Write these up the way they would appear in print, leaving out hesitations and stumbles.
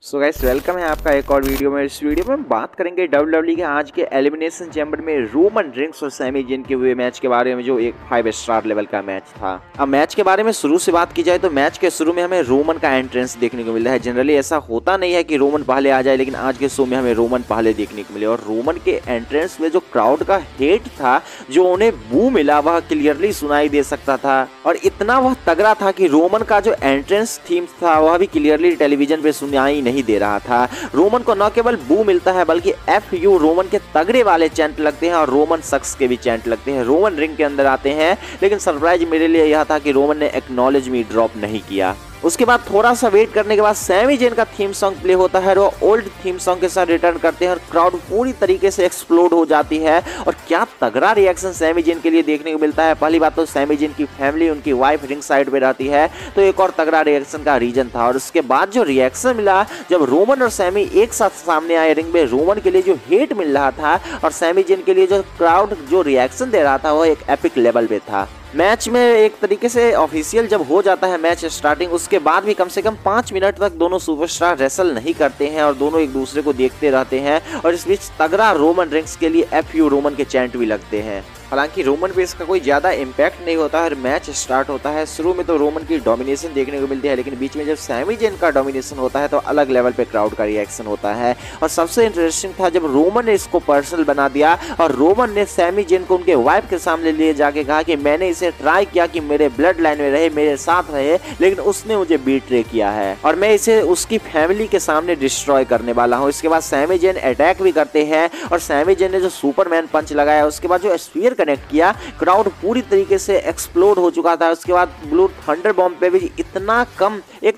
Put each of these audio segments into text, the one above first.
So guys welcome है आपका एक और वीडियो में। इस वीडियो में हम बात करेंगे डब्ल्यूडब्ल्यूई के आज के एलिमिनेशन चैम्बर में रोमन रिंग्स और सैमी जिन के हुए मैच के बारे में, जो एक 5 स्टार लेवल का मैच था। अब मैच के बारे में शुरू से बात की जाए तो मैच के शुरू में हमें रोमन का एंट्रेंस देखने को मिलता है। जनरली ऐसा होता नहीं है कि रोमन पहले आ जाए, लेकिन आज के शो में हमें रोमन पहले देखने को मिले और रोमन के एंट्रेंस में जो क्राउड का हेट था, जो उन्हें बू मिला, वह क्लियरली सुनाई दे सकता था और इतना वह तगड़ा था कि रोमन का जो एंट्रेंस थीम था वह भी क्लियरली टेलीविजन पे सुनाई नहीं दे रहा था। रोमन को न केवल बू मिलता है बल्कि FU रोमन के तगड़े वाले चैंट लगते हैं और रोमन सक्स के भी चैंट लगते हैं। रोमन रिंग के अंदर आते हैं, लेकिन सरप्राइज मेरे लिए यह था कि रोमन ने एक्नॉलेज मी ड्रॉप नहीं किया। उसके बाद थोड़ा सा वेट करने के बाद सैमी जेन का थीम सॉन्ग प्ले होता है। वो ओल्ड थीम सॉन्ग के साथ रिटर्न करते हैं और क्राउड पूरी तरीके से एक्सप्लोड हो जाती है और क्या तगड़ा रिएक्शन सैमी जेन के लिए देखने को मिलता है। पहली बात तो सैमी जेन की फैमिली, उनकी वाइफ रिंग साइड पे रहती है, तो एक और तगड़ा रिएक्शन का रीजन था। और उसके बाद जो रिएक्शन मिला जब रोमन और सैमी एक साथ सामने आए रिंग में, रोमन के लिए जो हेट मिल रहा था और सैमी जेन के लिए जो क्राउड जो रिएक्शन दे रहा था, वो एक एपिक लेवल पे था। मैच में एक तरीके से ऑफिशियल जब हो जाता है मैच स्टार्टिंग, उसके बाद भी कम से कम 5 मिनट तक दोनों सुपरस्टार रेसल नहीं करते हैं और दोनों एक दूसरे को देखते रहते हैं और इस बीच तगड़ा रोमन रिंग्स के लिए FU रोमन के चैंट भी लगते हैं। हालांकि रोमन पे इसका कोई ज़्यादा इम्पैक्ट नहीं होता है। मैच स्टार्ट होता है, शुरू में तो रोमन की डोमिनेशन देखने को मिलती है, लेकिन बीच में जब सैमी जेन का डोमिनेशन होता है तो अलग लेवल पे क्राउड का रिएक्शन होता है। और सबसे इंटरेस्टिंग था जब रोमन ने इसको पर्सनल बना दिया और रोमन ने सैमी जेन को उनके वाइफ के सामने ले जाके कहा कि मैंने इसे ट्राई किया कि मेरे ब्लड लाइन में रहे, मेरे साथ रहे, लेकिन उसने मुझे बीट्रे किया है और मैं इसे उसकी फैमिली के सामने डिस्ट्रॉय करने वाला हूँ। इसके बाद सैमी जेन अटैक भी करते हैं और सैमी जेन ने जो सुपरमैन पंच लगाया, उसके बाद जो स्फीयर कनेक्ट किया, क्राउड पूरी तरीके से एक्सप्लोड हो चुका था। उसके बाद ब्लू थंडर बॉम्ब पे भी इतना कम, एक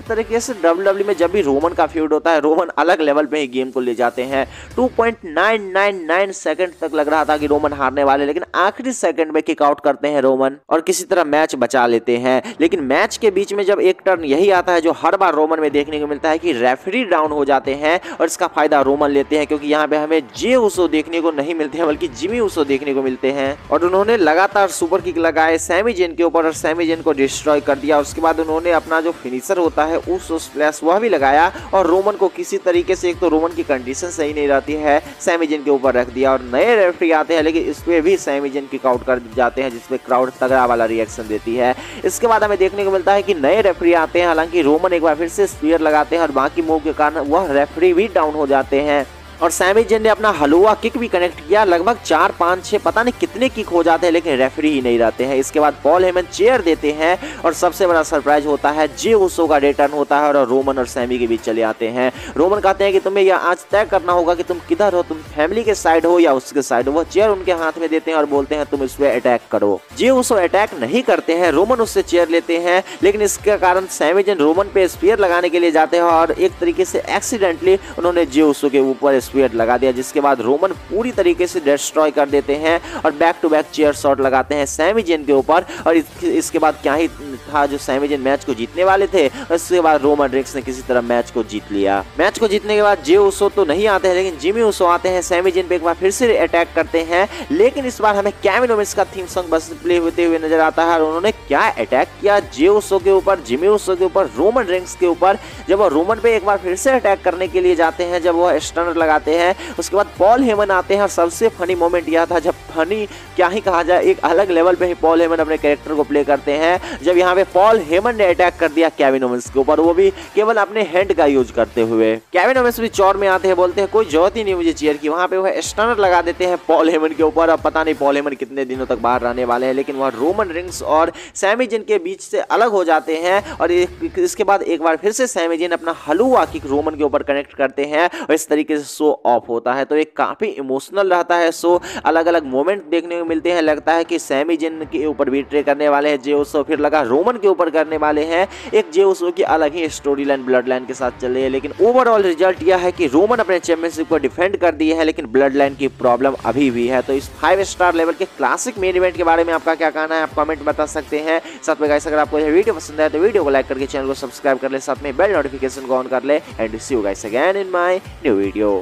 तरीके से डब्ल्यूडब्ल्यूई में जब भी रोमन का फ्यूड होता है, रोमन अलग लेवल पे ही गेम को ले जाते हैं। 2.999 सेकंड तक लग रहा था कि रोमन हारने वाले, लेकिन आखिरी सेकंड में किक आउट करते हैं रोमन और किसी तरह मैच बचा लेते हैं। लेकिन मैच के बीच में जब एक टर्न यही आता है जो हर बार रोमन में देखने को मिलता है कि रेफरी डाउन हो जाते हैं और इसका फायदा रोमन लेते हैं, क्योंकि यहाँ पे हमें जे उसो देखने को नहीं मिलते हैं बल्कि जिमी उसो देखने को मिलते हैं और उन्होंने लगातार सुपर किक लगाए सैमी जेन के ऊपर और सैमी जेन को डिस्ट्रॉय कर दिया। उसके बाद उन्होंने अपना जो फिनिशर होता है उसो स्प्लैश वह भी लगाया और रोमन को किसी तरीके से, एक तो रोमन की कंडीशन सही नहीं रहती है, सैमी जेन के ऊपर रख दिया और नए रेफरी आते हैं, लेकिन इस पे भी सैमी जेन किक आउट कर जाते हैं, जिसपे क्राउड तगड़ा वाला रिएक्शन देती है। इसके बाद हमें देखने को मिलता है कि नए रेफरी आते हैं, हालांकि रोमन एक बार फिर से स्पीयर लगाते हैं और बाकी मूव के कारण वह रेफरी भी डाउन हो जाते हैं और सैमी जेन ने अपना हलवा किक भी कनेक्ट किया। लगभग 4, 5, 6 पता नहीं कितने किक हो जाते हैं, लेकिन रेफरी ही नहीं रहते हैं। इसके बाद पॉल हेमन चेयर देते हैं और सबसे बड़ा सरप्राइज होता है, जे उसो का रिटर्न होता है और रोमन और सैमी के बीच चले आते हैं। रोमन कहते हैं कि तुम्हें यह आज तय करना होगा कि तुम किधर हो, तुम फैमिली के साइड हो या उसके साइड हो। वो चेयर उनके हाथ में देते हैं और बोलते हैं तुम इस पे अटैक करो। जे उसो अटैक नहीं करते हैं, रोमन उससे चेयर लेते हैं, लेकिन इसके कारण सैमी जेन रोमन पे स्पीयर लगाने के लिए जाते हैं और एक तरीके से एक्सीडेंटली उन्होंने जे उसो के ऊपर स्पीयर लगा दिया, जिसके बाद रोमन पूरी तरीके से डिस्ट्रॉय कर देते हैं और back to back chair shot लगाते हैं सैमी जेन के ऊपर। और इसके बाद क्या ही था, जो सैमी जेन मैच को जीतने वाले थे, उसके बाद रोमन रिंग्स ने किसी तरह मैच को जीत लिया। मैच को जीतने के बाद जे उसो तो नहीं आते हैं, लेकिन जिमी उसो आते हैं, सैमी जेन पे एक बार फिर से अटैक करते हैं, लेकिन इस बार हमें केविन ओवेंस का थीम सॉन्ग बस प्ले होते हुए नजर आता है और उन्होंने क्या अटैक किया, जे उसो के ऊपर, जिमी उसो के ऊपर, रोमन रिंग्स के ऊपर। जब वो रोमन पे एक बार फिर से अटैक करने के लिए जाते हैं, जब वो स्टनर लगाते हैं, उसके बाद पॉल हेमन आते हैं और सबसे फनी मोमेंट यह था, जब फनी क्या ही कहा जाए, एक अलग लेवल पे ही पॉल हेमन अपने कैरेक्टर को प्ले करते हैं, जब यहाँ पे पॉल हेमन ने अटैक कर दिया केविन ओवेंस के ऊपर, वो भी केवल अपने हैंड का यूज करते हुए। केविन ओवेंस भी चौर में आते हैं, बोलते हैं कोई जरूरत ही नहीं मुझे चेयर की। वहां पे वह स्टनर लगा देते हैं पॉल हेमन के ऊपर। अब पता नहीं पॉल हेमन कितने दिनों तक बाहर रहने वाले हैं, लेकिन वह रोमन रिंग्स और सैमी जेन के बीच से अलग हो जाते हैं और इसके बाद एक बार फिर से सैमी जेन अपना हलवा किक रोमन के ऊपर कनेक्ट करते हैं और इस तरीके से शो ऑफ होता है। तो एक काफी इमोशनल रहता है शो, अलग अलग मोमेंट देखने को मिलते हैं। लगता है कि सैमी जेन के ऊपर बीट्रे करने वाले हैं जे उसो, फिर लगा रोमन के ऊपर करने वाले हैं। एक जे उसो की अलग ही स्टोरी लाइन ब्लड लाइन के साथ चल रही है, लेकिन ओवरऑल रिजल्ट यह है कि रोमन अपने चैंपियनशिप को डिफेंड कर दिए हैं, लेकिन ब्लड लाइन की प्रॉब्लम अभी भी है। तो इस 5 स्टार लेवल के क्लासिक मेन इवेंट के बारे में आपका क्या कहना है, आप कमेंट बता सकते हैं। साथ में गाइस, अगर आपको यह वीडियो पसंद आए तो वीडियो को लाइक करके चैनल को सब्सक्राइब कर ले, साथ में बेल नोटिफिकेशन को ऑन कर ले। And see you guys again in my new video.